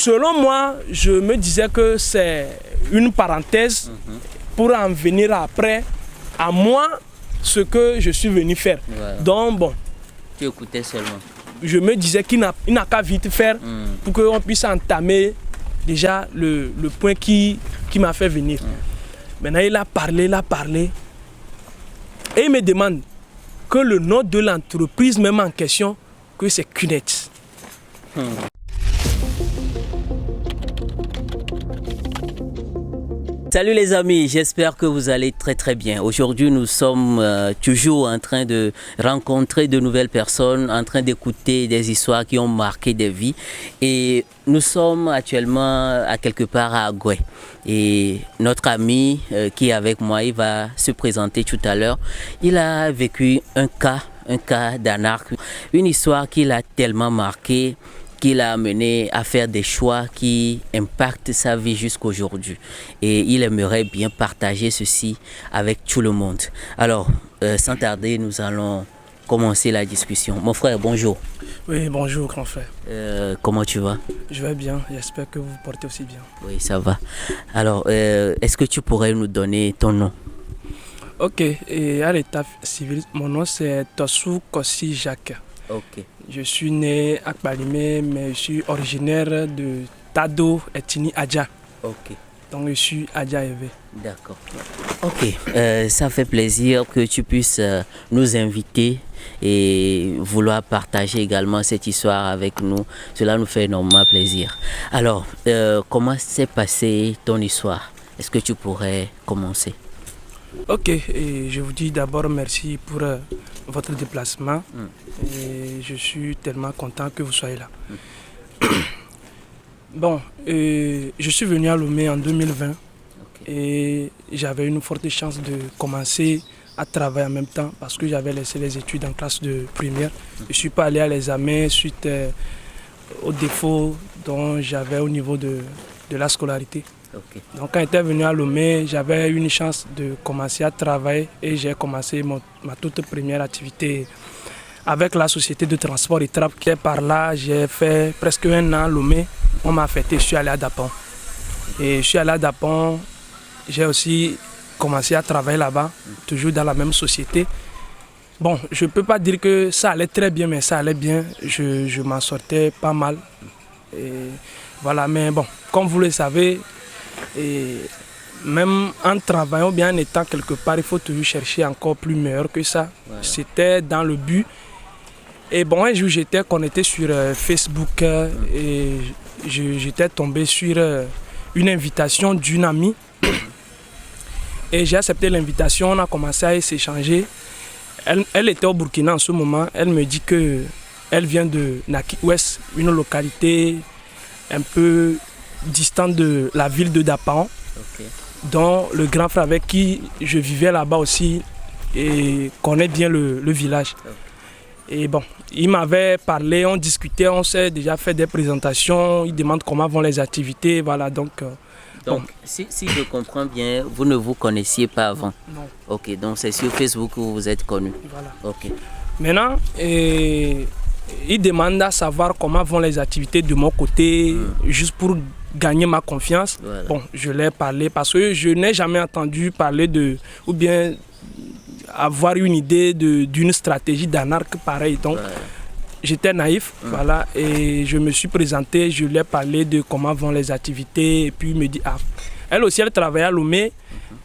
selon moi, je me disais que c'est une parenthèse pour en venir après à moi ce que je suis venu faire. Voilà. Donc bon. Tu écoutais seulement. Je me disais qu'il n'a qu'à vite faire pour qu'on puisse entamer déjà le point qui m'a fait venir. Maintenant, il a parlé. Et il me demande que le nom de l'entreprise même en question, que c'est Cunet. Salut les amis, j'espère que vous allez très bien. Aujourd'hui, nous sommes toujours en train de rencontrer de nouvelles personnes, en train d'écouter des histoires qui ont marqué des vies. Et nous sommes actuellement à quelque part à Agoué. Et notre ami qui est avec moi, il va se présenter tout à l'heure. Il a vécu un cas d'anarque, une histoire qui l'a tellement marqué, qui l'a amené à faire des choix qui impactent sa vie jusqu'aujourd'hui. Et il aimerait bien partager ceci avec tout le monde. Alors, sans tarder, nous allons commencer la discussion. Mon frère, bonjour. Oui, bonjour grand frère. Comment tu vas? Je vais bien, j'espère que vous vous portez aussi bien. Oui, ça va. Alors, est-ce que tu pourrais nous donner ton nom? Ok, et à l'état civil, mon nom c'est Tossou Kossi Jacques. Ok. Je suis né à Kpalimé, mais je suis originaire de Tado Etini Adja. Ok. Donc je suis Adja Evé. D'accord. Ok, ça fait plaisir que tu puisses nous inviter et vouloir partager également cette histoire avec nous. Cela nous fait énormément plaisir. Alors, comment s'est passée ton histoire? Est-ce que tu pourrais commencer? Ok, et je vous dis d'abord merci pour votre déplacement. Et je suis tellement content que vous soyez là. Bon, je suis venu à Lomé en 2020 et j'avais une forte chance de commencer à travailler en même temps parce que j'avais laissé les études en classe de première. Je ne suis pas allé à l'examen suite aux défauts dont j'avais au niveau de la scolarité. Okay. Donc quand j'étais venu à Lomé, j'avais une chance de commencer à travailler et j'ai commencé ma toute première activité avec la société de transport ITRAP qui est par là. J'ai fait presque un an à Lomé. On m'a affecté, je suis allé à Dapon. Et je suis allé à Dapon, j'ai aussi commencé à travailler là-bas, toujours dans la même société. Bon, je ne peux pas dire que ça allait très bien, mais ça allait bien. Je m'en sortais pas mal. Et voilà, mais bon, comme vous le savez, et même en travaillant ou bien en étant quelque part, il faut toujours chercher encore plus meilleur que ça. Voilà. C'était dans le but. Et bon, un jour j'étais connecté sur Facebook et j'étais tombé sur une invitation d'une amie. Et j'ai accepté l'invitation, on a commencé à s'échanger. Elle était au Burkina en ce moment. Elle me dit qu'elle vient de Naki Ouest, une localité un peu distante de la ville de Dapan, dont le grand frère avec qui je vivais là-bas aussi et connaît bien le village. Et bon, il m'avait parlé, on discutait, on s'est déjà fait des présentations, il demande comment vont les activités, voilà donc... Donc, bon. si je comprends bien, vous ne vous connaissiez pas avant? Non. Ok, donc c'est sur Facebook que vous vous êtes connus. Voilà. Ok. Maintenant, il demande à savoir comment vont les activités de mon côté, juste pour gagner ma confiance. Voilà. Bon, je l'ai parlé parce que je n'ai jamais entendu parler de... ou bien avoir une idée d'une stratégie d'anarque pareille. Donc, j'étais naïf, voilà, et je me suis présenté, je lui ai parlé de comment vont les activités, et puis il me dit, ah, elle aussi, elle travaillait à Lomé,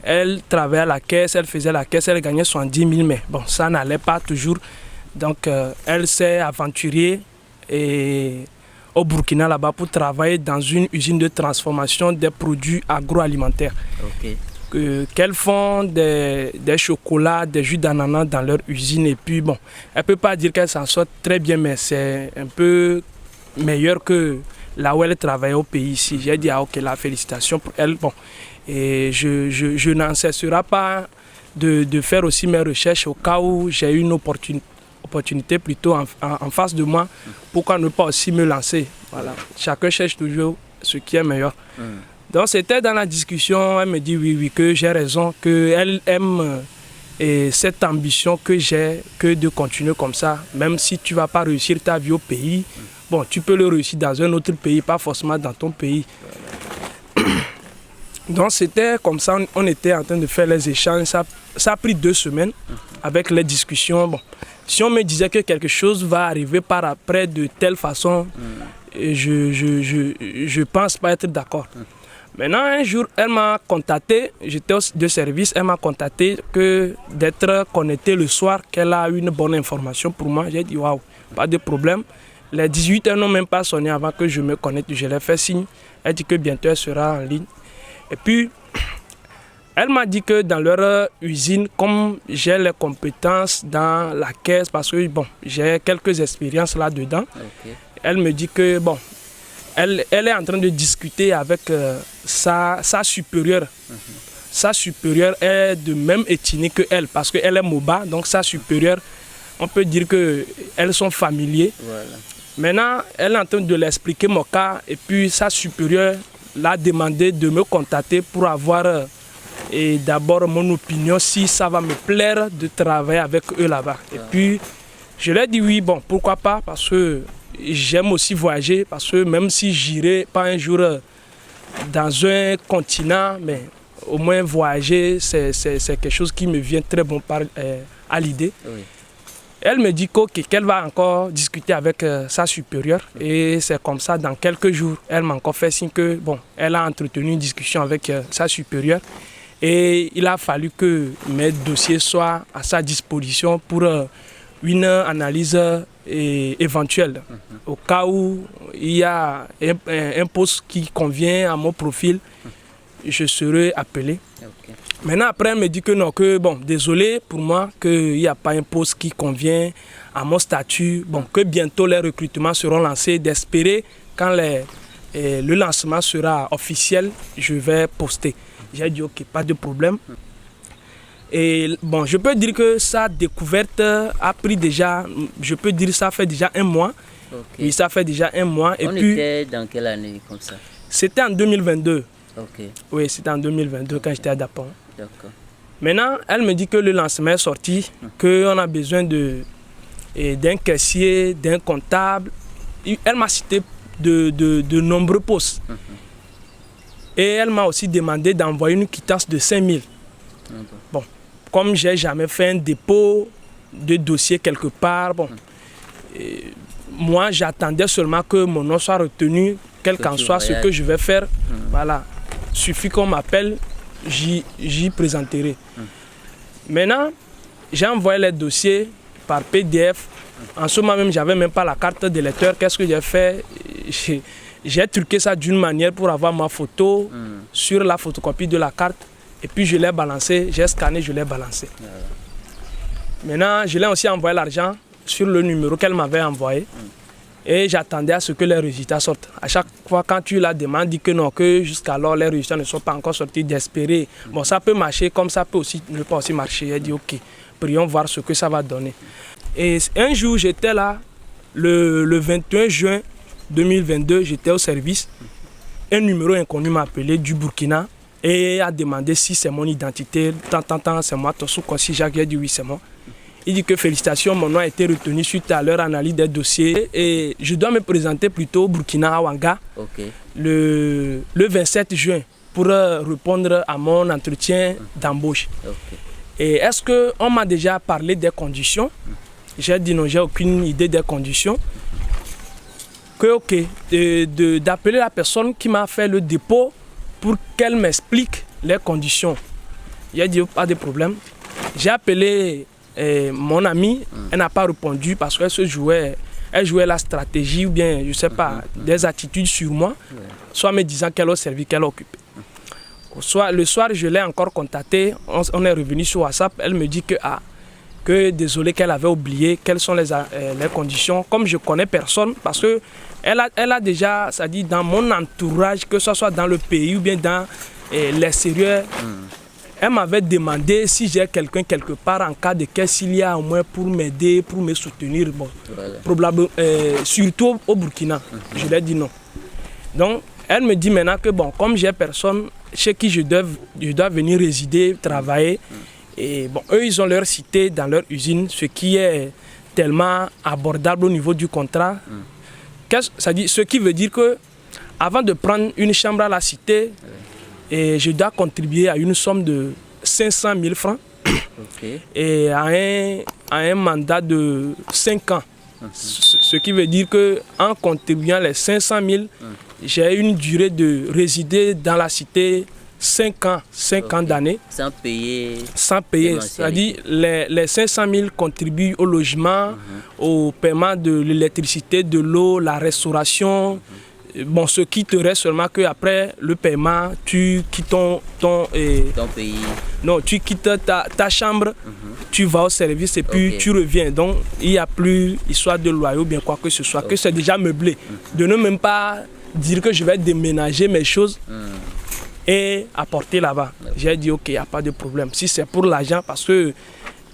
elle travaillait à la caisse, elle faisait la caisse, elle gagnait 70 000, mais bon, ça n'allait pas toujours. Donc, elle s'est aventurée au Burkina là-bas pour travailler dans une usine de transformation des produits agroalimentaires. Okay. Qu'elles font des chocolats, des jus d'ananas dans leur usine. Et puis bon, elle ne peut pas dire qu'elle s'en sort très bien, mais c'est un peu meilleur que là où elle travaille au pays ici. J'ai dit, ah ok, la félicitation pour elle. Bon, et je n'en cesserai pas de faire aussi mes recherches au cas où j'ai une opportunité plutôt en face de moi. Pourquoi ne pas aussi me lancer? Voilà. Chacun cherche toujours ce qui est meilleur. Donc c'était dans la discussion, elle me dit oui, que j'ai raison, qu'elle aime cette ambition que j'ai, que de continuer comme ça. Même si tu ne vas pas réussir ta vie au pays, bon, tu peux le réussir dans un autre pays, pas forcément dans ton pays. Donc c'était comme ça, on était en train de faire les échanges. Ça a pris 2 semaines avec les discussions. Bon, si on me disait que quelque chose va arriver par après de telle façon, je pense pas être d'accord. Maintenant, un jour, elle m'a contacté, j'étais de service, elle m'a contacté que d'être connectée le soir, qu'elle a eu une bonne information pour moi. J'ai dit waouh, pas de problème. Les 18 heures n'ont même pas sonné avant que je me connecte, je l'ai fait signe. Elle dit que bientôt elle sera en ligne. Et puis, elle m'a dit que dans leur usine, comme j'ai les compétences dans la caisse, parce que bon, j'ai quelques expériences là-dedans, elle me dit que bon, elle est en train de discuter avec sa supérieure. Sa supérieure est de même ethnie que elle, parce qu'elle est Moba, donc sa supérieure, on peut dire qu'elles sont familiers. Voilà. Maintenant, elle est en train de l'expliquer mon cas, et puis sa supérieure l'a demandé de me contacter pour avoir d'abord mon opinion, si ça va me plaire de travailler avec eux là-bas. Et puis, je lui ai dit oui, bon, pourquoi pas, parce que j'aime aussi voyager, parce que même si j'irai pas un jour dans un continent, mais au moins voyager, c'est quelque chose qui me vient très bon à l'idée. Oui. Elle me dit qu'elle va encore discuter avec sa supérieure, et c'est comme ça, dans quelques jours, elle m'a encore fait signe que bon, elle a entretenu une discussion avec sa supérieure, et il a fallu que mes dossiers soient à sa disposition pour une analyse éventuelle. Au cas où il y a un poste qui convient à mon profil, je serai appelé. Okay. Maintenant, après, elle me dit que non, que bon, désolé pour moi, qu'il n'y a pas un poste qui convient à mon statut, bon, que bientôt les recrutements seront lancés, d'espérer quand le lancement sera officiel, je vais poster. J'ai dit ok, pas de problème. Et bon, je peux dire que sa découverte a pris déjà, je peux dire ça fait déjà 1 mois. Okay. Oui, ça fait déjà 1 mois. On était dans quelle année comme ça? C'était en 2022. Okay. Oui, c'était en 2022 quand j'étais à Dapon. D'accord. Maintenant, elle me dit que le lancement est sorti, qu'on a besoin d'un caissier, d'un comptable. Elle m'a cité de nombreux postes. Et elle m'a aussi demandé d'envoyer une quittance de 5 000. Bon, comme je n'ai jamais fait un dépôt de dossier quelque part, bon, moi j'attendais seulement que mon nom soit retenu, quel qu'en soit ce que je vais faire. Voilà, suffit qu'on m'appelle, j'y présenterai. Maintenant, j'ai envoyé les dossiers par PDF. En ce moment même, j'avais même pas la carte de lecteur. Qu'est-ce que j'ai fait? J'ai truqué ça d'une manière pour avoir ma photo sur la photocopie de la carte. Et puis je l'ai balancé, j'ai scanné, je l'ai balancé. Maintenant, je l'ai aussi envoyé l'argent sur le numéro qu'elle m'avait envoyé. Et j'attendais à ce que les résultats sortent. À chaque fois, quand tu la demandes, dis que non, que jusqu'alors les résultats ne sont pas encore sortis, d'espérer. Bon, ça peut marcher comme ça peut aussi ne pas aussi marcher. J'ai dit ok, prions voir ce que ça va donner. Et un jour, j'étais là, le 21 juin 2022, j'étais au service. Un numéro inconnu m'a appelé du Burkina et a demandé si c'est mon identité. Tant, c'est moi, Tossou Kossi Jacques. J'ai dit oui, c'est moi. Il dit que félicitations, mon nom a été retenu suite à leur analyse des dossiers et je dois me présenter plutôt au Burkina, à Ouanga, le 27 juin pour répondre à mon entretien d'embauche. Et est-ce qu'on m'a déjà parlé des conditions? J'ai dit non, j'ai aucune idée des conditions. D'appeler la personne qui m'a fait le dépôt pour qu'elle m'explique les conditions. J'ai dit pas de problème. J'ai appelé mon amie, elle n'a pas répondu parce qu'elle jouait la stratégie ou bien, je sais pas, des attitudes sur moi, soit me disant qu'elle a servi, qu'elle a occupé. Le soir, je l'ai encore contactée, on est revenu sur WhatsApp, elle me dit que désolé qu'elle avait oublié quelles sont les conditions. Comme je connais personne, parce que elle a déjà, ça dit dans mon entourage, que ce soit dans le pays ou bien dans l'extérieur, elle m'avait demandé si j'ai quelqu'un quelque part en cas de caisse, s'il y a au moins pour m'aider, pour me soutenir. Bon, probablement, surtout au Burkina. Je lui ai dit non. Donc, elle me dit maintenant que bon, comme j'ai personne chez qui je dois venir résider, travailler, et bon, eux, ils ont leur cité dans leur usine, ce qui est tellement abordable au niveau du contrat, Ce qui veut dire que avant de prendre une chambre à la cité, et je dois contribuer à une somme de 500 000 francs et à un mandat de 5 ans. Ce qui veut dire qu'en contribuant les 500 000, j'ai une durée de résider dans la cité 5 ans d'année. Sans payer. Sans payer. C'est-à-dire les 500 000 contribuent au logement, au paiement de l'électricité, de l'eau, la restauration. Bon, ce qui te reste seulement qu'après le paiement, tu quittes ton pays. Non, tu quittes ta chambre, tu vas au service et puis tu reviens. Donc, il n'y a plus histoire de loyer ou bien quoi que ce soit, que c'est déjà meublé. De ne même pas dire que je vais déménager mes choses et apporter là-bas. J'ai dit, ok, il n'y a pas de problème. Si c'est pour l'argent, parce que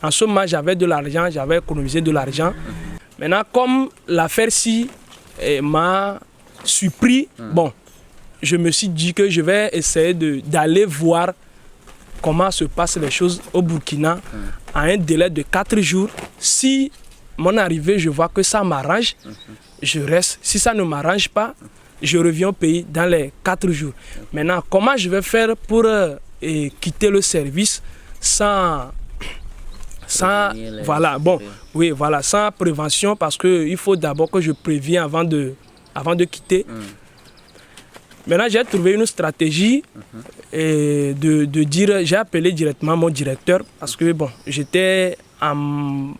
en ce moment, j'avais de l'argent, j'avais économisé de l'argent. Maintenant, comme l'affaire-ci m'a surpris, bon, je me suis dit que je vais essayer d'aller voir comment se passent les choses au Burkina à un délai de 4 jours. Si mon arrivée, je vois que ça m'arrange, je reste. Si ça ne m'arrange pas, je reviens au pays dans les 4 jours. Maintenant, comment je vais faire pour quitter le service sans voilà, bon, oui, voilà, sans prévention, parce qu'il faut d'abord que je prévienne avant de quitter. Maintenant, j'ai trouvé une stratégie et de dire, j'ai appelé directement mon directeur parce que bon, j'étais un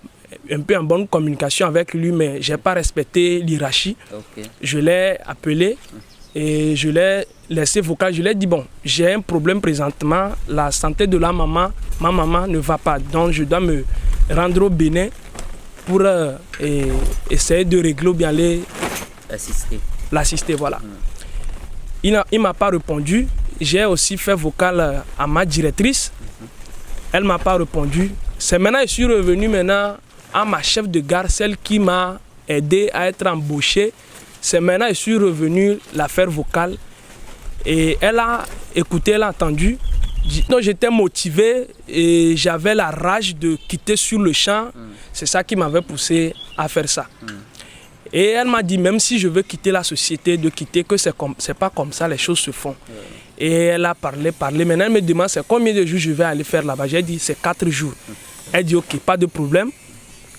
peu en bonne communication avec lui, mais je n'ai pas respecté l'hiérarchie. Je l'ai appelé et je l'ai laissé vocal. Je lui ai dit, bon, j'ai un problème présentement, la santé de ma maman ne va pas, donc je dois me rendre au Bénin pour essayer de régler ou bien aller l'assister, voilà. Il ne m'a pas répondu. J'ai aussi fait vocal à ma directrice. Elle ne m'a pas répondu. C'est maintenant que je suis revenu à ma chef de gare, celle qui m'a aidé à être embauché. C'est maintenant que je suis revenu la faire vocale. Et elle a écouté, elle a entendu. Donc j'étais motivé et j'avais la rage de quitter sur le champ. C'est ça qui m'avait poussé à faire ça. Et elle m'a dit, même si je veux quitter la société, de quitter, que c'est pas comme ça, les choses se font. Et elle a parlé. Maintenant, elle me demande, c'est combien de jours je vais aller faire là-bas. J'ai dit, c'est 4 jours. Elle dit, ok, pas de problème.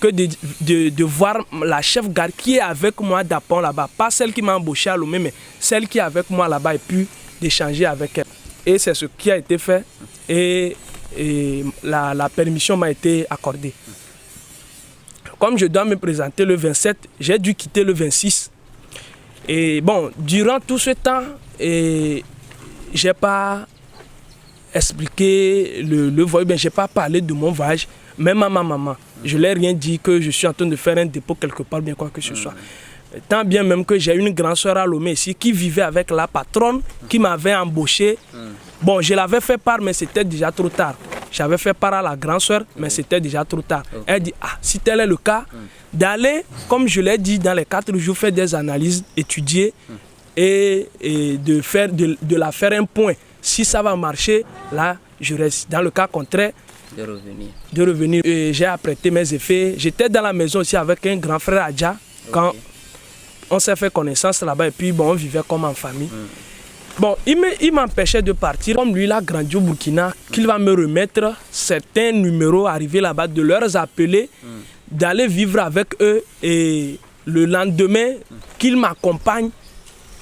Que de voir la chef gare qui est avec moi d'Apon là-bas. Pas celle qui m'a embauché à Lomé, mais celle qui est avec moi là-bas et puis d'échanger avec elle. Et c'est ce qui a été fait. Et la permission m'a été accordée. Comme je dois me présenter le 27, j'ai dû quitter le 26. Et bon, durant tout ce temps, je n'ai pas expliqué le voyage, je n'ai pas parlé de mon voyage, même à ma maman. Je ne lui ai rien dit que je suis en train de faire un dépôt quelque part, bien quoi que ce soit. Tant bien même que j'ai une grande soeur à Lomé ici qui vivait avec la patronne qui m'avait embauché. Bon, je l'avais fait part, mais c'était déjà trop tard. J'avais fait part à la grande soeur, mais c'était déjà trop tard. Elle dit, si tel est le cas, d'aller, comme je l'ai dit, dans les 4 jours, faire des analyses, étudier et de la faire un point. Si ça va marcher, là, je reste. Dans le cas contraire, de revenir. J'ai apprêté mes effets. J'étais dans la maison aussi avec un grand frère Adja, quand on s'est fait connaissance là-bas et puis bon, on vivait comme en famille. Bon, il m'empêchait de partir. Comme lui, il a grandi au Burkina, qu'il va me remettre certains numéros arrivés là-bas, de leur appeler, d'aller vivre avec eux et le lendemain, qu'il m'accompagne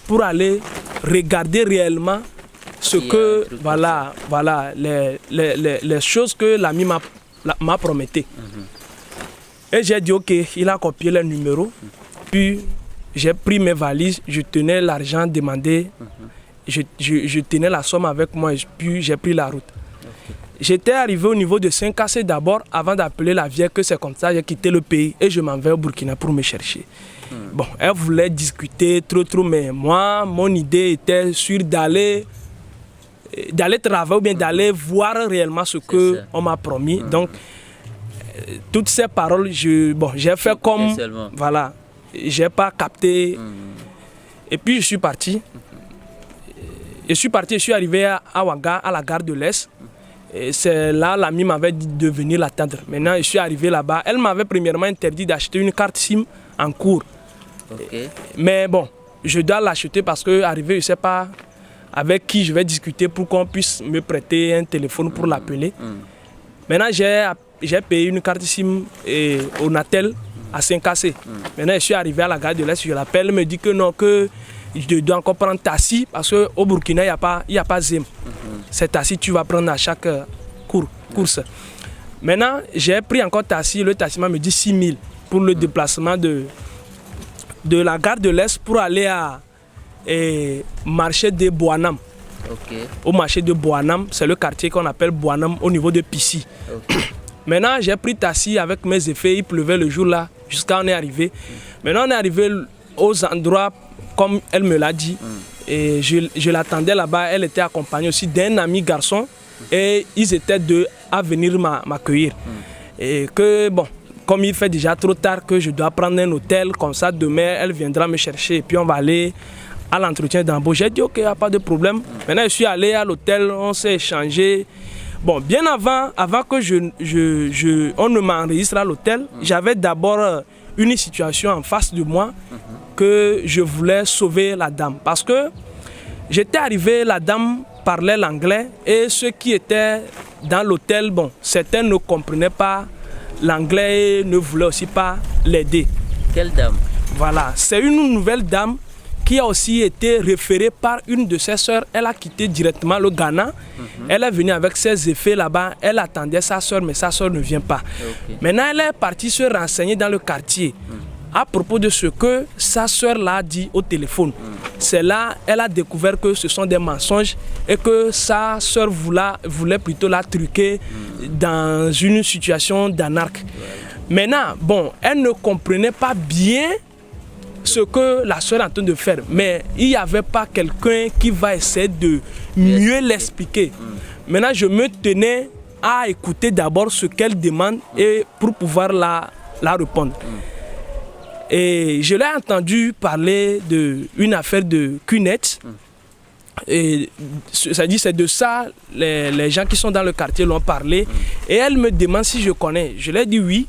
pour aller regarder réellement ce que, voilà, les choses que l'ami m'a prometté. Et j'ai dit, ok, il a copié les numéros, puis j'ai pris mes valises, je tenais l'argent demandé. Je tenais la somme avec moi et puis j'ai pris la route. J'étais arrivé au niveau de Saint-Cassé d'abord avant d'appeler la vieille que c'est comme ça, j'ai quitté le pays et je m'en vais au Burkina pour me chercher. Bon, elle voulait discuter trop, mais moi, mon idée était sûre d'aller travailler ou bien d'aller voir réellement ce qu'on m'a promis. Donc, toutes ces paroles, j'ai fait comme, voilà, j'ai pas capté. Et puis je suis parti. Je suis arrivé à Ouaga, à la gare de l'Est. C'est là, l'ami m'avait dit de venir l'attendre. Maintenant, je suis arrivé là-bas. Elle m'avait premièrement interdit d'acheter une carte SIM en cours. Okay. Mais bon, je dois l'acheter parce que arrivé, je ne sais pas avec qui je vais discuter pour qu'on puisse me prêter un téléphone pour l'appeler. Maintenant, j'ai payé une carte SIM au Natel à 5KC. Maintenant, je suis arrivé à la gare de l'Est, je l'appelle, elle me dit que non, que je dois encore prendre taxi parce qu'au Burkina, il n'y a pas ZEM. C'est taxi, tu vas prendre à chaque course. Maintenant, j'ai pris encore taxi, le taximan me dit 6 000 pour le déplacement de la gare de l'Est pour aller à marché de Boanam. Okay. Au marché de Boanam, c'est le quartier qu'on appelle Boanam au niveau de Pissi. Okay. Maintenant, j'ai pris taxi avec mes effets, il pleuvait le jour là, jusqu'à on est arrivé. Maintenant, on est arrivé aux endroits comme elle me l'a dit. Et je l'attendais là-bas, elle était accompagnée aussi d'un ami garçon et ils étaient deux à venir m'accueillir. Et que bon, comme il fait déjà trop tard que je dois prendre un hôtel, comme ça demain elle viendra me chercher et puis on va aller à l'entretien d'embauche. J'ai dit ok, il n'y a pas de problème. Maintenant je suis allé à l'hôtel, on s'est échangé. Bon, bien avant que on ne m'enregistre à l'hôtel, j'avais d'abord une situation en face de moi que je voulais sauver la dame. Parce que j'étais arrivé, la dame parlait l'anglais et ceux qui étaient dans l'hôtel, bon, certains ne comprenaient pas l'anglais et ne voulaient aussi pas l'aider. Quelle dame? Voilà, c'est une nouvelle dame qui a aussi été référée par une de ses sœurs. Elle a quitté directement le Ghana. Elle est venue avec ses effets là-bas. Elle attendait sa sœur, mais sa sœur ne vient pas. Okay. Maintenant, elle est partie se renseigner dans le quartier à propos de ce que sa sœur l'a dit au téléphone. C'est là elle a découvert que ce sont des mensonges et que sa sœur voulait plutôt la truquer dans une situation d'anarque. Maintenant, bon, elle ne comprenait pas bien ce que la sœur est en train de faire, mais il n'y avait pas quelqu'un qui va essayer de mieux l'expliquer. Maintenant, je me tenais à écouter d'abord ce qu'elle demande et pour pouvoir la répondre. Et je l'ai entendu parler d'une affaire de cunette. Et c'est de ça, les gens qui sont dans le quartier l'ont parlé. Et elle me demande si je connais. Je lui ai dit oui.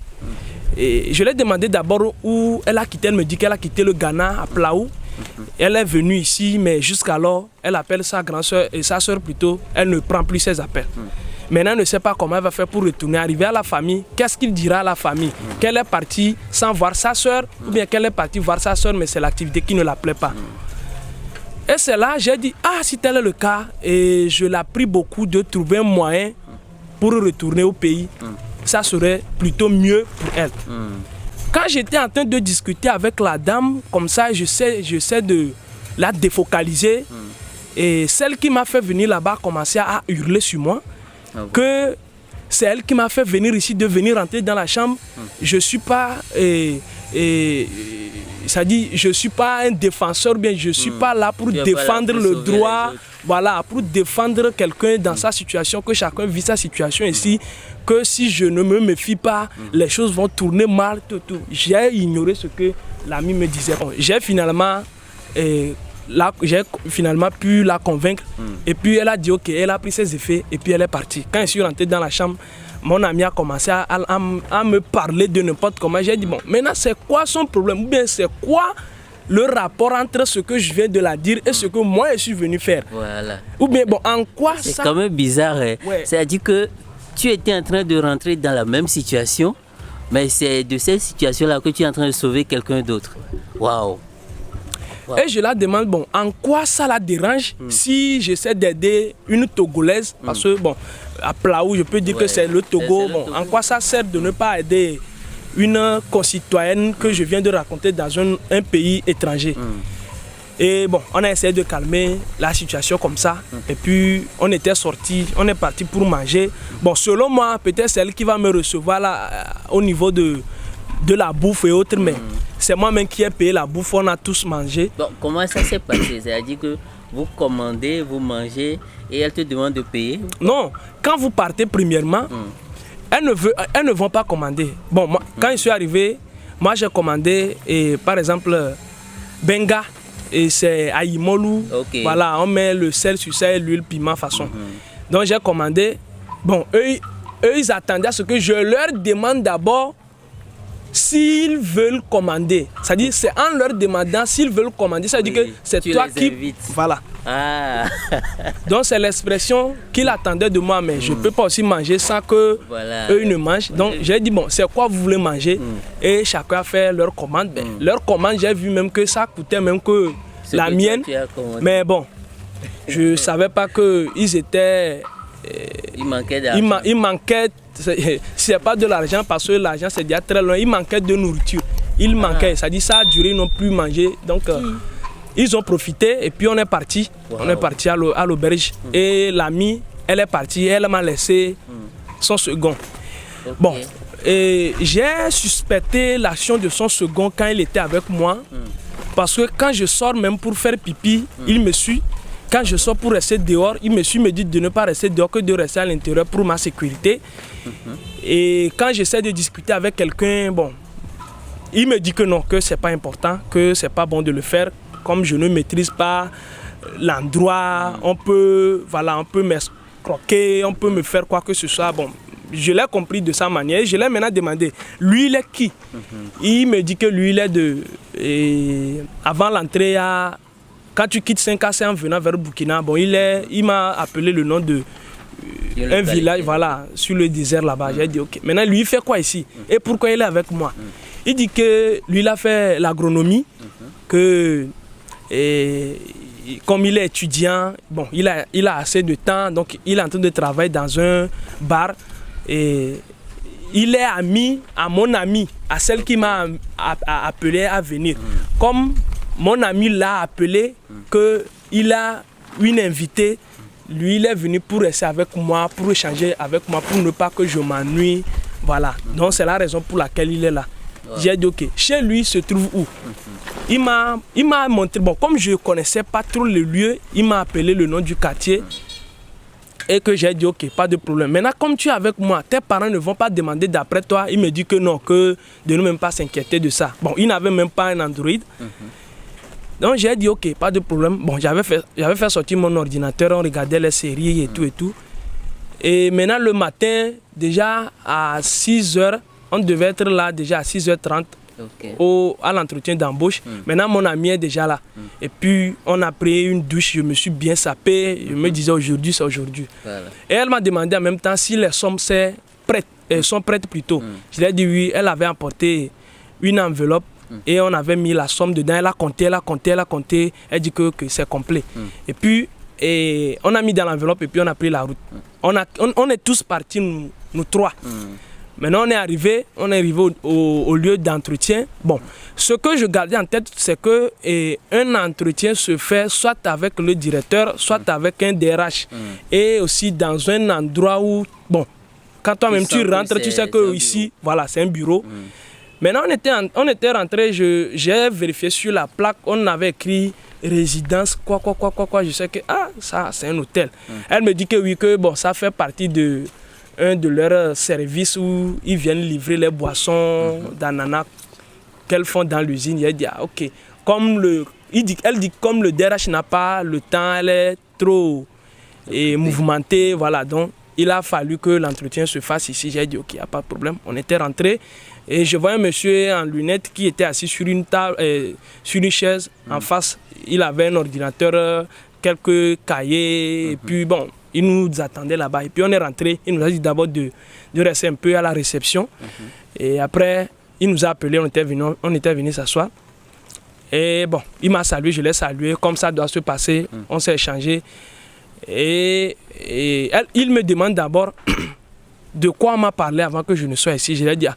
Et je lui ai demandé d'abord où elle a quitté. Elle me dit qu'elle a quitté le Ghana à Plaou. Elle est venue ici, mais jusqu'alors, elle appelle sa grande soeur et sa soeur plutôt, elle ne prend plus ses appels. Maintenant, elle ne sait pas comment elle va faire pour retourner, arriver à la famille. Qu'est-ce qu'il dira à la famille? Qu'elle est partie sans voir sa soeur ou bien qu'elle est partie voir sa soeur, mais c'est l'activité qui ne la plaît pas. Et c'est là, j'ai dit, ah, si tel est le cas, et je l'ai pris beaucoup de trouver un moyen pour retourner au pays. Ça serait plutôt mieux pour elle. Quand j'étais en train de discuter avec la dame, comme ça, j'essaie de la défocaliser. Et celle qui m'a fait venir là-bas a commencé à hurler sur moi. Que c'est elle qui m'a fait venir ici, de venir rentrer dans la chambre. Je ne suis pas... ça dit, je ne suis pas un défenseur, bien je ne suis pas là pour défendre le droit, voilà, pour défendre quelqu'un dans sa situation, que chacun vit sa situation ici, que si je ne me méfie pas, les choses vont tourner mal, tout. J'ai ignoré ce que l'ami me disait. Bon, j'ai finalement pu la convaincre et puis elle a dit ok, elle a pris ses effets et puis elle est partie. Quand je suis rentré dans la chambre, mon ami a commencé à me parler de n'importe comment. J'ai dit bon, maintenant c'est quoi son problème ou bien c'est quoi le rapport entre ce que je viens de la dire et ce que moi je suis venu faire. Voilà. Ou bien bon, en quoi c'est ça... quand même bizarre, hein? Ouais. C'est-à-dire que tu étais en train de rentrer dans la même situation, mais c'est de cette situation-là que tu es en train de sauver quelqu'un d'autre. Waouh! Et je la demande, bon, en quoi ça la dérange si j'essaie d'aider une Togolaise, parce que, bon, à Plaou, je peux dire que c'est le Togo, bon, en quoi ça sert de ne pas aider une concitoyenne que je viens de raconter dans un pays étranger. Et bon, on a essayé de calmer la situation comme ça, et puis on était sortis, on est parti pour manger. Bon, selon moi, peut-être c'est elle qui va me recevoir là, au niveau de la bouffe et autres, mais c'est moi-même qui ai payé la bouffe, on a tous mangé. Bon, comment ça s'est passé? C'est-à-dire que vous commandez, vous mangez et elle te demande de payer? Non, quand vous partez premièrement, elles ne vont pas commander. Bon, moi, quand je suis arrivé, moi j'ai commandé, et, par exemple, Benga, et c'est Aïmolou. Okay. Voilà, on met le sel sur ça, l'huile, piment, façon. Donc j'ai commandé. Bon, eux, ils attendaient à ce que je leur demande d'abord s'ils veulent commander, c'est-à-dire c'est en leur demandant s'ils veulent commander, ça veut dire que c'est toi qui... Invites. Voilà. Ah. Donc c'est l'expression qu'il attendait de moi, mais je ne peux pas aussi manger sans que eux ne mangent. Donc j'ai dit, bon, c'est quoi vous voulez manger? Et chacun a fait leur commande. Leur commande, j'ai vu même que ça coûtait même que la mienne. Mais bon, je ne savais pas qu'ils étaient... il manquait d'argent. Il manquait, c'est pas de l'argent parce que l'argent c'est déjà très loin, il manquait de nourriture. Il manquait, ça dit ça a duré, ils n'ont plus mangé. Donc ils ont profité et puis on est parti. On est parti à l'auberge. Et l'amie, elle est partie, elle m'a laissé son second. Bon, et j'ai suspecté l'action de son second quand il était avec moi. Parce que quand je sors même pour faire pipi, il me suit. Quand je sors pour rester dehors, il me suit, me dit de ne pas rester dehors, que de rester à l'intérieur pour ma sécurité. Et quand j'essaie de discuter avec quelqu'un, bon, il me dit que non, que c'est pas important, que c'est pas bon de le faire. Comme je ne maîtrise pas l'endroit, on peut m'escroquer, on peut me faire quoi que ce soit. Bon, je l'ai compris de sa manière. Je l'ai maintenant demandé, lui il est qui? Il me dit que lui il est de... avant l'entrée à... Quand tu quittes 5AC en venant vers Burkina, bon, il m'a appelé le nom de un village, voilà, sur le désert là-bas. J'ai dit ok. Maintenant, lui, il fait quoi ici? Et pourquoi il est avec moi? Il dit que lui, il a fait l'agronomie, que comme il est étudiant, bon, il a assez de temps, donc il est en train de travailler dans un bar. Et il est ami à mon ami, à celle qui m'a appelé à venir. Comme mon ami l'a appelé, qu'il a une invitée, lui il est venu pour rester avec moi, pour échanger avec moi, pour ne pas que je m'ennuie. Voilà, donc c'est la raison pour laquelle il est là. J'ai dit ok, chez lui se trouve où? Il m'a montré, bon, comme je ne connaissais pas trop le lieu, il m'a appelé le nom du quartier. Et que j'ai dit ok, pas de problème. Maintenant, comme tu es avec moi, tes parents ne vont pas demander d'après toi. Il me dit que non, que de ne même pas s'inquiéter de ça. Bon, il n'avait même pas un Android. Donc j'ai dit ok, pas de problème. Bon, j'avais fait sortir mon ordinateur, on regardait les séries et tout et tout. Et maintenant le matin, déjà à 6h, on devait être là déjà à 6h30 à l'entretien d'embauche. Maintenant mon ami est déjà là. Et puis on a pris une douche, je me suis bien sapé. Je me disais aujourd'hui c'est aujourd'hui. Voilà. Et elle m'a demandé en même temps si les sommes sont prêtes plutôt. Je lui ai dit oui, elle avait apporté une enveloppe. Et on avait mis la somme dedans, elle a compté, elle dit que c'est complet. Et puis, on a mis dans l'enveloppe et puis on a pris la route. On est tous partis, nous trois. Maintenant, on est arrivé au lieu d'entretien. Bon, ce que je gardais en tête, c'est que un entretien se fait soit avec le directeur, soit avec un DRH. Et aussi dans un endroit où, bon, quand toi-même tu rentres, tu sais que ici, voilà, c'est un bureau. Maintenant, on était rentré, j'ai vérifié sur la plaque, on avait écrit résidence, quoi, je sais que, ça, c'est un hôtel. Elle me dit que oui, que bon, ça fait partie de un de leurs services où ils viennent livrer les boissons d'ananas qu'elles font dans l'usine. Elle dit, ok, elle dit comme le DRH n'a pas le temps, elle est trop mouvementée, voilà, donc il a fallu que l'entretien se fasse ici. J'ai dit, ok, il n'y a pas de problème, on était rentré. Et je vois un monsieur en lunettes qui était assis sur une table, sur une chaise en face. Il avait un ordinateur, quelques cahiers, et puis bon, il nous attendait là-bas. Et puis on est rentré, il nous a dit d'abord de rester un peu à la réception. Et après, il nous a appelé, on était venu s'asseoir. Et bon, il m'a salué, je l'ai salué, comme ça doit se passer, on s'est échangé. Et il me demande d'abord de quoi on m'a parlé avant que je ne sois ici. Je lui ai dit,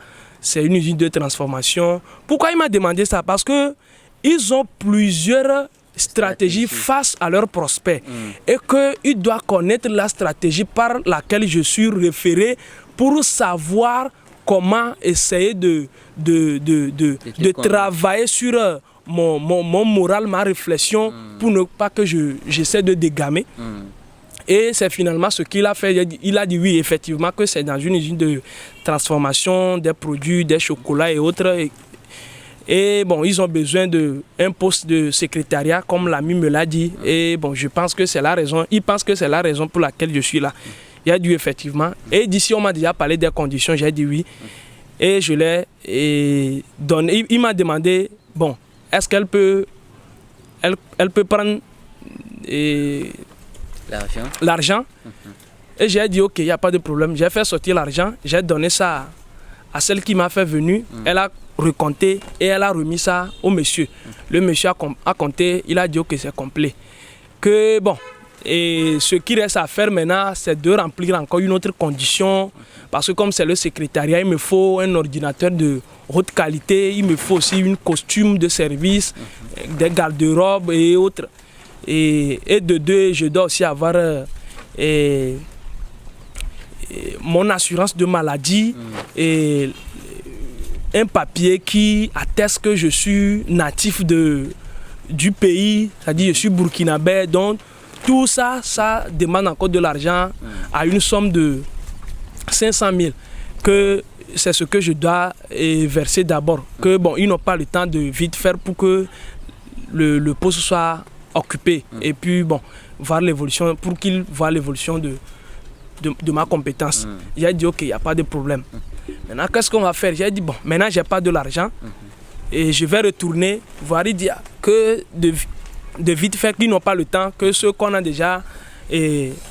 c'est une usine de transformation. Pourquoi il m'a demandé ça? Parce qu'ils ont plusieurs stratégies face à leurs prospects. Et qu'ils doivent connaître la stratégie par laquelle je suis référé pour savoir comment essayer de travailler sur mon moral, ma réflexion, pour ne pas que j'essaie de dégamer. Et c'est finalement ce qu'il a fait. Il a dit oui, effectivement, que c'est dans une usine de transformation des produits, des chocolats et autres. Et bon, ils ont besoin d'un poste de secrétariat, comme l'ami me l'a dit. Et bon, je pense que c'est la raison. Il pense que c'est la raison pour laquelle je suis là. Il a dit effectivement. Et d'ici, on m'a déjà parlé des conditions. J'ai dit oui. Et je l'ai il m'a demandé, bon, est-ce qu'elle peut, elle peut prendre l'argent. Et j'ai dit, ok, il n'y a pas de problème. J'ai fait sortir l'argent, j'ai donné ça à celle qui m'a fait venir. Elle a recompté et elle a remis ça au monsieur. Le monsieur a compté, il a dit, ok, c'est complet. Que bon, et ce qui reste à faire maintenant, c'est de remplir encore une autre condition. Parce que comme c'est le secrétariat, il me faut un ordinateur de haute qualité, il me faut aussi une costume de service, des garde-robes et autres. Et de deux, je dois aussi avoir mon assurance de maladie et un papier qui atteste que je suis natif du pays, c'est-à-dire je suis burkinabé. Donc tout ça, ça demande encore de l'argent à une somme de 500 000, que c'est ce que je dois verser d'abord. Que bon, ils n'ont pas le temps de vite faire pour que le poste soit occupé. Et puis bon, voir l'évolution, pour qu'ils voient l'évolution de ma compétence. J'ai dit ok, il n'y a pas de problème. Maintenant, qu'est-ce qu'on va faire? J'ai dit bon, maintenant j'ai pas de l'argent et je vais retourner voir. Il dit que de vite fait, qu'ils n'ont pas le temps, que ceux qu'on a déjà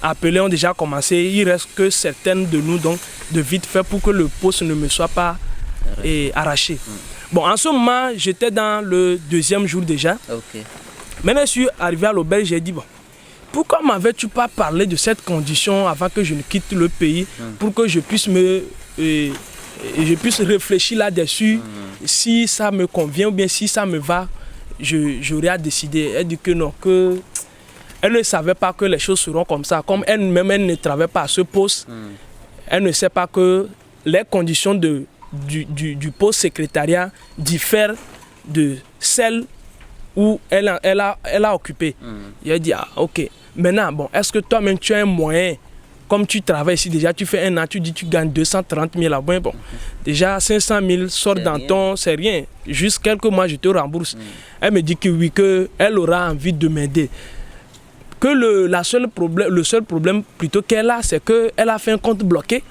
appelés ont déjà commencé. Il reste que certaines de nous, donc de vite fait, pour que le poste ne me soit pas arraché. Bon, en ce moment, j'étais dans le deuxième jour déjà. Maintenant, je suis arrivé à l'auberge, j'ai dit bon, pourquoi m'avais-tu pas parlé de cette condition avant que je ne quitte le pays, pour que je puisse je puisse réfléchir là-dessus, si ça me convient ou bien si ça me va, j'aurais à décider. Elle dit que non, elle ne savait pas que les choses seront comme ça. Comme elle-même, elle ne travaille pas à ce poste, elle ne sait pas que les conditions du poste secrétariat diffèrent de celles où elle a occupé. Il a dit, ah, ok. Maintenant, bon, est-ce que toi-même tu as un moyen, comme tu travailles ici déjà, tu fais un an, tu dis tu gagnes 230 000 à bon, déjà 500 000 sortent dans ton, c'est rien. Juste quelques mois, je te rembourse. Elle me dit que oui, qu'elle aura envie de m'aider. Que le seul problème plutôt qu'elle a, c'est qu'elle a fait un compte bloqué.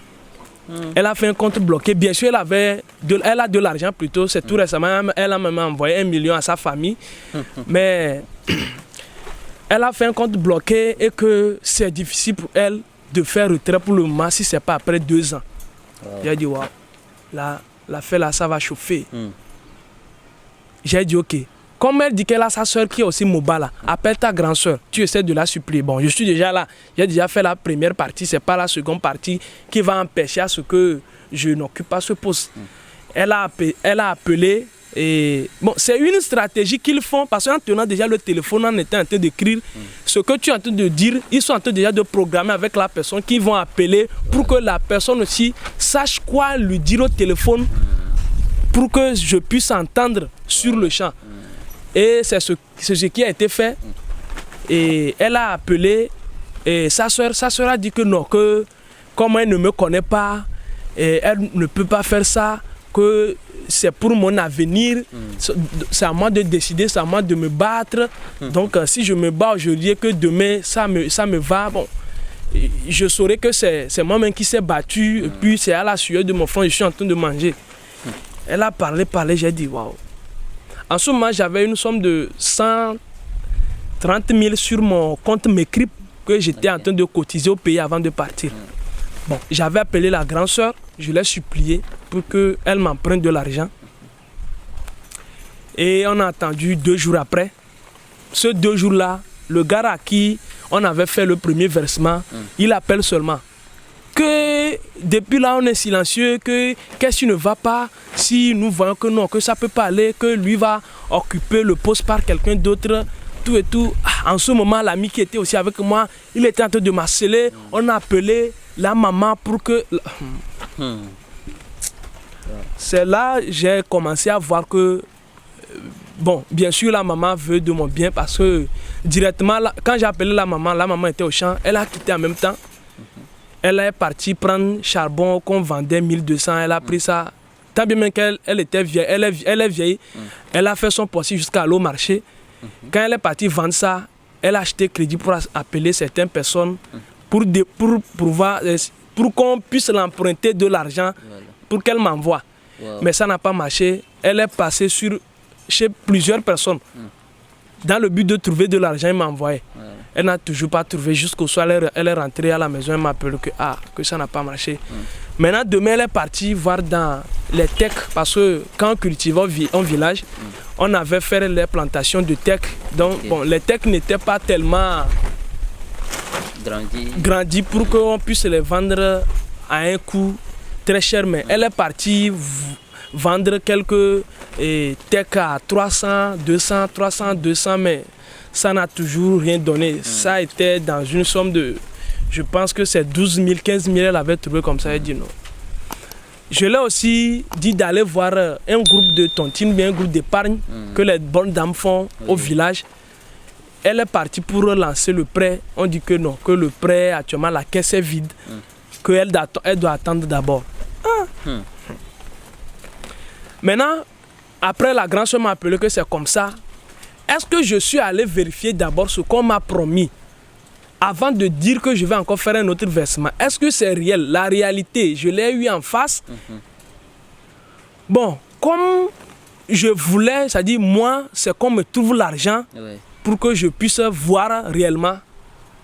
Elle a fait un compte bloqué. Bien sûr, elle a de l'argent plutôt. C'est tout récemment. Elle a même envoyé 1 million à sa famille. Mais elle a fait un compte bloqué et que c'est difficile pour elle de faire retrait pour le moment si ce n'est pas après 2 ans. J'ai dit, waouh, l'affaire là, ça va chauffer. J'ai dit, ok. Comme elle dit qu'elle a sa soeur qui est aussi Mobala, appelle ta grande soeur, tu essaies de la supplier. Bon, je suis déjà là, j'ai déjà fait la première partie, c'est pas la seconde partie qui va empêcher à ce que je n'occupe pas ce poste. Elle a appelé et bon, c'est une stratégie qu'ils font parce qu'en tenant déjà le téléphone, on était en train d'écrire ce que tu es en train de dire, ils sont en train déjà de programmer avec la personne qui vont appeler pour que la personne aussi sache quoi lui dire au téléphone pour que je puisse entendre sur le champ. Et c'est ce qui a été fait. Et elle a appelé et sa soeur a dit que non, que comme elle ne me connaît pas, elle ne peut pas faire ça, que c'est pour mon avenir, c'est à moi de décider, c'est à moi de me battre. Donc si je me bats aujourd'hui et que demain ça me va, bon, je saurai que c'est moi-même qui s'est battu, et puis c'est à la sueur de mon front, je suis en train de manger. Elle a parlé, j'ai dit waouh. En ce moment, j'avais une somme de 130 000 sur mon compte Mecrip que j'étais en train de cotiser au pays avant de partir. Bon, j'avais appelé la grande sœur, je l'ai supplié pour qu'elle m'emprunte de l'argent. Et on a attendu 2 jours après. Ce 2 jours-là, le gars à qui on avait fait le premier versement, il appelle seulement. Que depuis là on est silencieux, que qu'est-ce qui ne va pas, si nous voyons que non, que ça peut pas aller, que lui va occuper le poste par quelqu'un d'autre, tout et tout. En ce moment, l'ami qui était aussi avec moi, il était en train de m'harceler. On a appelé la maman pour que... C'est là que j'ai commencé à voir que, bon, bien sûr la maman veut de mon bien parce que directement, quand j'ai appelé la maman était au champ, elle a quitté en même temps. Elle est partie prendre charbon qu'on vendait 1200, elle a pris ça. Tant bien même qu'elle était vieille, elle est vieille, elle a fait son poisson jusqu'à l'eau marché. Quand elle est partie vendre ça, elle a acheté crédit pour appeler certaines personnes pour qu'on puisse l'emprunter de l'argent pour qu'elle m'envoie. mais ça n'a pas marché. Elle est passée chez plusieurs personnes. Dans le but de trouver de l'argent, elle m'a envoyé. Elle n'a toujours pas trouvé. Jusqu'au soir, elle est rentrée à la maison, elle m'a appelé que ça n'a pas marché. Maintenant, demain, elle est partie voir dans les tecs, parce que quand on cultivait en village, on avait fait les plantations de tecs. Donc, bon, les tecs n'étaient pas tellement grandis pour qu'on puisse les vendre à un coût très cher. Mais elle est partie vendre quelques tecs à 300, 200, mais ça n'a toujours rien donné. Ça était dans une somme de, je pense que c'est 12 000, 15 000, elle avait trouvé comme ça, elle dit non. Je l'ai aussi dit d'aller voir un groupe de tontines, bien un groupe d'épargne que les bonnes dames font au village. Elle est partie pour lancer le prêt. On dit que non, que le prêt, actuellement, la caisse est vide, qu'elle doit attendre d'abord. Maintenant, après la grande soeur m'a appelé que c'est comme ça. Est-ce que je suis allé vérifier d'abord ce qu'on m'a promis avant de dire que je vais encore faire un autre versement? Est-ce que c'est réel? La réalité, je l'ai eu en face. Bon, comme je voulais, c'est-à-dire moi, c'est qu'on me trouve l'argent pour que je puisse voir réellement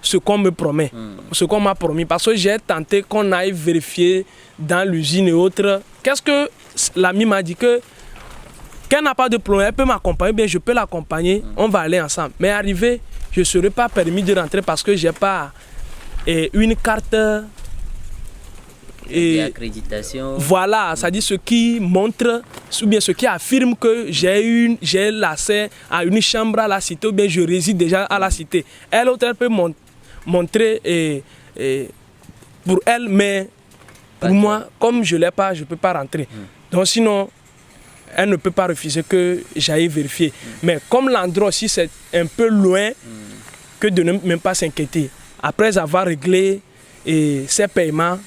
ce qu'on me promet, ce qu'on m'a promis. Parce que j'ai tenté qu'on aille vérifier dans l'usine et autres. Qu'est-ce que l'ami m'a dit? Qu'elle n'a pas de problème, elle peut m'accompagner, bien je peux l'accompagner, on va aller ensemble. Mais arrivé, je ne serai pas permis de rentrer parce que je n'ai pas une carte d'accréditation. Voilà, ça dit ce qui montre, ou bien ce qui affirme que j'ai l'accès à une chambre à la cité, ou bien je réside déjà à la cité. Elle, elle peut montrer pour elle, mais pour moi, comme je ne l'ai pas, je ne peux pas rentrer. Donc sinon, elle ne peut pas refuser que j'aille vérifier. Mais comme l'endroit aussi c'est un peu loin, que de ne même pas s'inquiéter. Après avoir réglé ces paiements,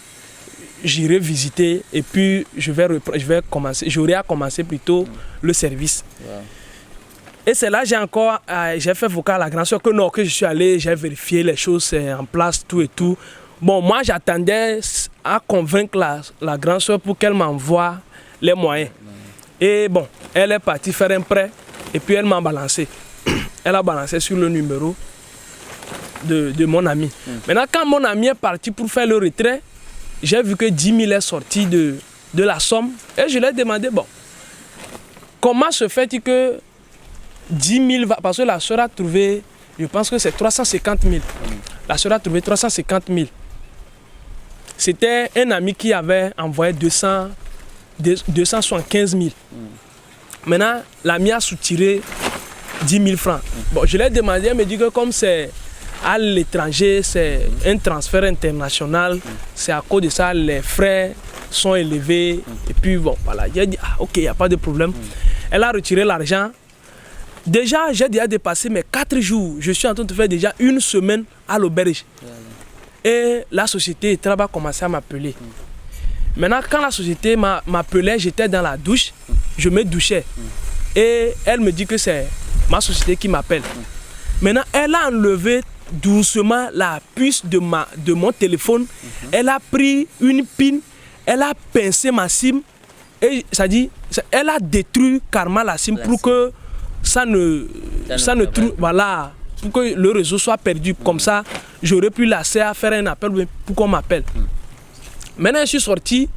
j'irai visiter et puis j'aurai à commencer plutôt le service. Et c'est là j'ai fait vocal à la grande soeur que non, que je suis allé, j'ai vérifié les choses en place, tout et tout. Bon, moi j'attendais à convaincre la grande soeur pour qu'elle m'envoie les moyens. Et bon, elle est partie faire un prêt et puis elle m'a balancé. Elle a balancé sur le numéro de mon ami. Maintenant, quand mon ami est parti pour faire le retrait, j'ai vu que 10 000 est sorti de la somme et je lui ai demandé, bon, comment se fait-il que 10 000 va... Parce que la soeur a trouvé, je pense que c'est 350 000. La soeur a trouvé 350 000. C'était un ami qui avait envoyé 275 000. Maintenant, l'ami a soutiré 10 000 francs. Bon, je l'ai demandé, elle me dit que comme c'est à l'étranger, c'est un transfert international, c'est à cause de ça, les frais sont élevés. Et puis bon, voilà, j'ai dit, ah, ok, il n'y a pas de problème. Elle a retiré l'argent. Déjà, j'ai déjà dépassé mes 4 jours. Je suis en train de faire déjà une semaine à l'auberge. Et la société de travail a commencé à m'appeler. Maintenant, quand la société m'appelait, j'étais dans la douche, je me douchais. Et elle me dit que c'est ma société qui m'appelle. Maintenant, elle a enlevé doucement la puce de mon téléphone. Elle a pris une pine, elle a pincé ma SIM. Et ça dit, elle a détruit carrément la SIM pour que ça ne trouve, voilà, pour que le réseau soit perdu. Comme ça, j'aurais pu l'accès à faire un appel pour qu'on m'appelle. Maintenant, je suis sorti,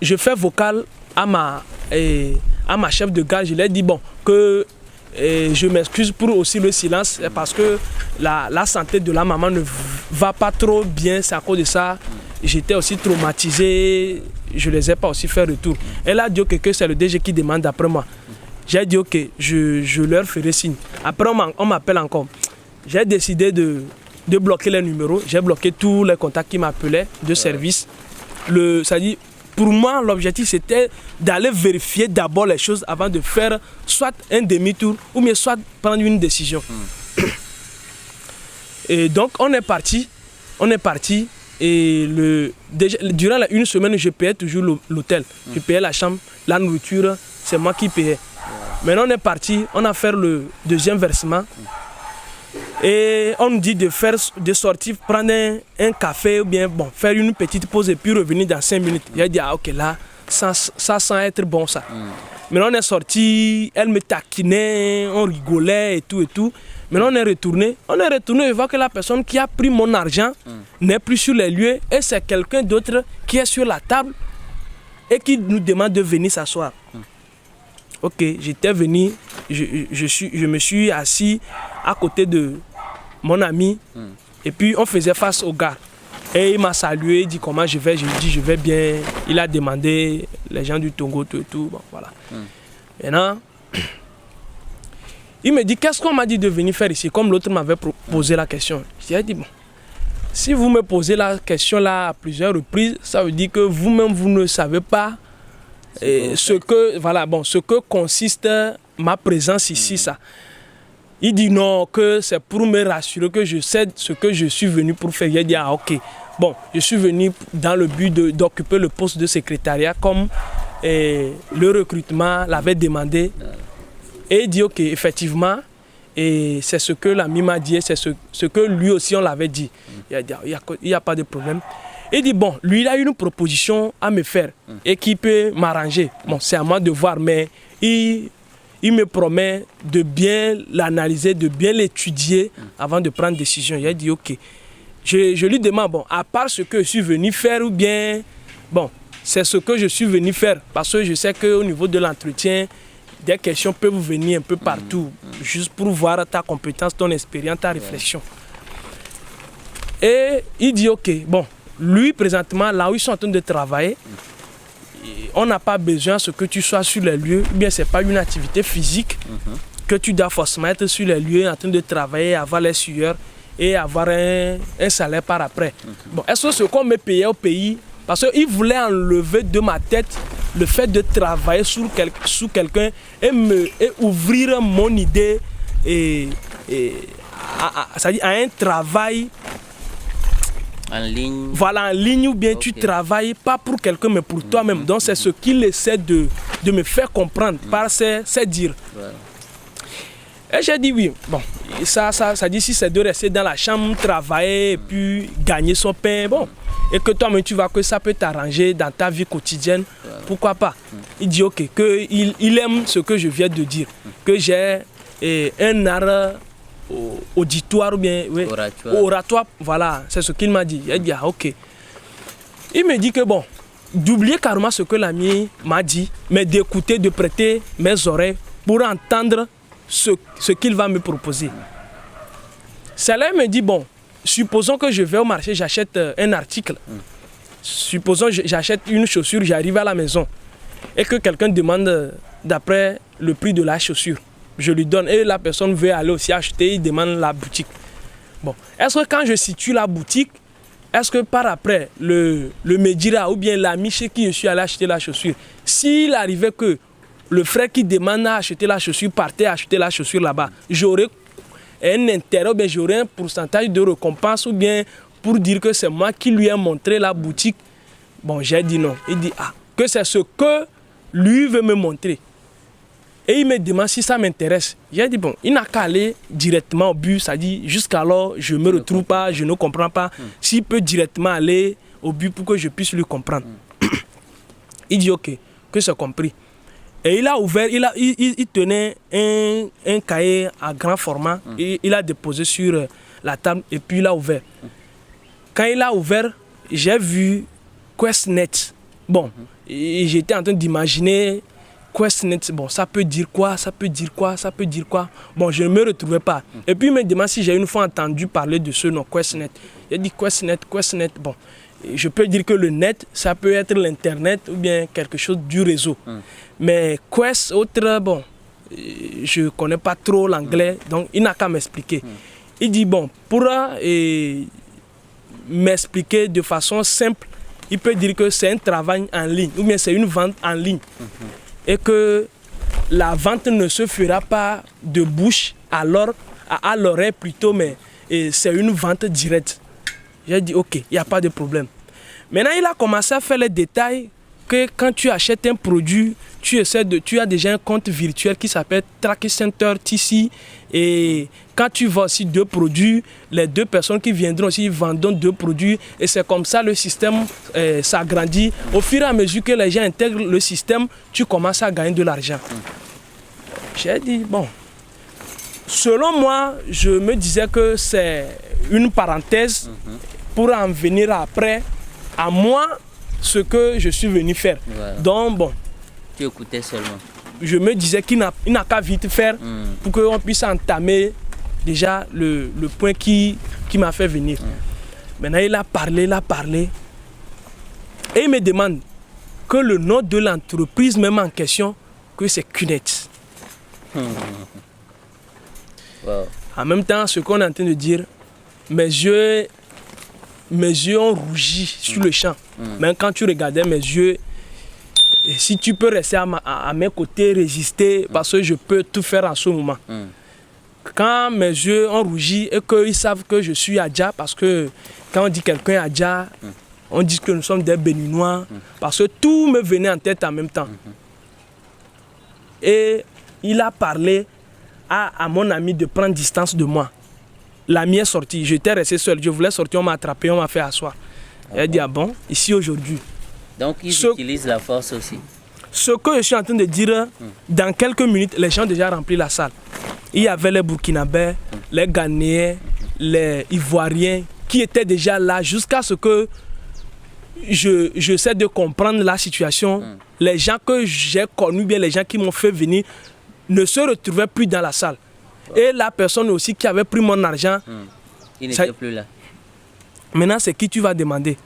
je fais vocal à ma chef de gare. Je lui ai dit bon, que je m'excuse pour aussi le silence parce que la santé de la maman ne va pas trop bien. C'est à cause de ça. J'étais aussi traumatisé. Je ne les ai pas aussi fait retour. Elle a dit que c'est le DG qui demande après moi. J'ai dit ok, je leur ferai signe. Après, on m'appelle encore. J'ai décidé de bloquer les numéros. J'ai bloqué tous les contacts qui m'appelaient de service. Ça dit, pour moi, l'objectif, c'était d'aller vérifier d'abord les choses avant de faire soit un demi-tour ou bien soit prendre une décision. Et donc, on est parti. Et durant une semaine, je payais toujours l'hôtel. Je payais la chambre, la nourriture, c'est moi qui payais. Maintenant, on est parti, on a fait le deuxième versement. Et on nous dit de sortir, prendre un café ou bien bon, faire une petite pause et puis revenir dans 5 minutes. J'ai dit, ah ok, là, ça sent être bon ça. Maintenant on est sorti, elle me taquinait, on rigolait et tout. Maintenant on est retourné, je vois que la personne qui a pris mon argent n'est plus sur les lieux et c'est quelqu'un d'autre qui est sur la table et qui nous demande de venir s'asseoir. Ok, j'étais venu, je me suis assis à côté de mon ami et puis on faisait face au gars. Et il m'a salué, il dit comment je vais, je lui dis je vais bien. Il a demandé les gens du Togo, tout, bon voilà. Maintenant, il me dit qu'est-ce qu'on m'a dit de venir faire ici, comme l'autre m'avait posé la question. J'ai dit bon, si vous me posez la question là à plusieurs reprises, ça veut dire que vous-même vous ne savez pas ce que consiste ma présence ici, ça. Il dit non, que c'est pour me rassurer que je sais ce que je suis venu pour faire. Il dit ah ok, bon, je suis venu dans le but d'occuper le poste de secrétariat comme le recrutement l'avait demandé. Et il dit ok, effectivement, et c'est ce que l'ami m'a dit, c'est ce que lui aussi on l'avait dit. Il a dit il n'y a pas de problème. Il dit bon, lui il a une proposition à me faire et qui peut m'arranger. Bon, c'est à moi de voir, mais il me promet de bien l'analyser, de bien l'étudier avant de prendre décision. Il a dit ok. Je lui demande, bon, à part ce que je suis venu faire ou bien, bon, c'est ce que je suis venu faire. Parce que je sais qu'au niveau de l'entretien, des questions peuvent venir un peu partout, juste pour voir ta compétence, ton expérience, ta réflexion. Et il dit ok, bon, lui présentement, là où ils sont en train de travailler, on n'a pas besoin ce que tu sois sur les lieux, ou bien c'est pas une activité physique que tu dois forcément être sur les lieux en train de travailler, avoir les sueurs et avoir un salaire par après. Bon, est-ce que ce qu'on me payait au pays, parce qu'il voulait enlever de ma tête le fait de travailler sous quelqu'un et ouvrir mon idée c'est-à-dire à un travail en ligne. Voilà, en ligne ou bien tu travailles pas pour quelqu'un mais pour toi-même. Donc c'est ce qu'il essaie de me faire comprendre par ses dires. Et j'ai dit oui, bon, ça dit si c'est de rester dans la chambre, travailler et puis gagner son pain, bon, et que toi-même tu vois que ça peut t'arranger dans ta vie quotidienne, pourquoi pas. Il dit ok, qu'il aime ce que je viens de dire, que j'ai un art auditoire ou bien oratoire, voilà, c'est ce qu'il m'a dit. Il dit ah ok. Il me dit que bon, d'oublier carrément ce que l'ami m'a dit, mais d'écouter, de prêter mes oreilles pour entendre ce qu'il va me proposer. Cela me dit, bon, supposons que je vais au marché, j'achète un article. Supposons que j'achète une chaussure, j'arrive à la maison et que quelqu'un demande d'après le prix de la chaussure. Je lui donne et la personne veut aller aussi acheter, il demande la boutique. Bon, est-ce que quand je situe la boutique, est-ce que par après, le me dira ou bien l'ami chez qui je suis allé acheter la chaussure, s'il arrivait que le frère qui demande à acheter la chaussure partait acheter la chaussure là-bas, j'aurais un intérêt ou bien j'aurais un pourcentage de récompense ou bien pour dire que c'est moi qui lui ai montré la boutique. Bon, j'ai dit non. Il dit ah, que c'est ce que lui veut me montrer. Et il me demande si ça m'intéresse. J'ai dit bon, il n'a qu'à aller directement au but, ça dit jusqu'alors je ne me retrouve pas, je ne comprends pas. S'il peut directement aller au but pour que je puisse lui comprendre. Il dit ok, que c'est compris. Et il a ouvert, il tenait un cahier à grand format, et il a déposé sur la table et puis il a ouvert. Quand il a ouvert, j'ai vu QuestNet. Bon, et j'étais en train d'imaginer QuestNet, bon, ça peut dire quoi, ça peut dire quoi, ça peut dire quoi. Bon, je ne me retrouvais pas. Et puis il me demande si j'ai une fois entendu parler de ce nom, QuestNet. J'ai dit QuestNet, bon. Je peux dire que le net, ça peut être l'internet ou bien quelque chose du réseau. Mais Quest, autre, bon, je ne connais pas trop l'anglais, donc il n'a qu'à m'expliquer. Il dit, bon, pour m'expliquer de façon simple, il peut dire que c'est un travail en ligne, ou bien c'est une vente en ligne. Et que la vente ne se fera pas de bouche à l'oreille plutôt, mais c'est une vente directe. J'ai dit, ok, il n'y a pas de problème. Maintenant, il a commencé à faire les détails que quand tu achètes un produit, tu as déjà un compte virtuel qui s'appelle Tracking Center TC. Et quand tu vends aussi 2 produits, les 2 personnes qui viendront aussi vendront 2 produits. Et c'est comme ça le système s'agrandit. Au fur et à mesure que les gens intègrent le système, tu commences à gagner de l'argent. J'ai dit, bon, selon moi, je me disais que c'est une parenthèse pour en venir après à moi ce que je suis venu faire. Voilà. Donc, bon. Tu écoutais seulement. Je me disais qu'il n'a qu'à vite faire pour qu'on puisse entamer déjà le point qui m'a fait venir. Maintenant, il a parlé. Et il me demande que le nom de l'entreprise même en question, que c'est Cunet. Wow. En même temps, ce qu'on est en train de dire, mes yeux ont rougi sur le champ. Même quand tu regardais mes yeux, et si tu peux rester à mes côtés, résister, parce que je peux tout faire en ce moment. Quand mes yeux ont rougi et qu'ils savent que je suis Adja, parce que quand on dit quelqu'un est Adja, on dit que nous sommes des Béninois, parce que tout me venait en tête en même temps. Et il a parlé à mon ami de prendre distance de moi. L'ami est sorti, j'étais resté seul, je voulais sortir, on m'a attrapé, on m'a fait asseoir. Il a dit, ah bon, ici aujourd'hui. Donc ils utilisent la force aussi. Ce que je suis en train de dire, dans quelques minutes, les gens ont déjà rempli la salle. Il y avait les Burkinabés, les Ghanéens, les Ivoiriens qui étaient déjà là jusqu'à ce que je sais de comprendre la situation. Les gens que j'ai connus, bien les gens qui m'ont fait venir, ne se retrouvaient plus dans la salle. Et la personne aussi qui avait pris mon argent, il n'était plus là. Maintenant, c'est qui tu vas demander.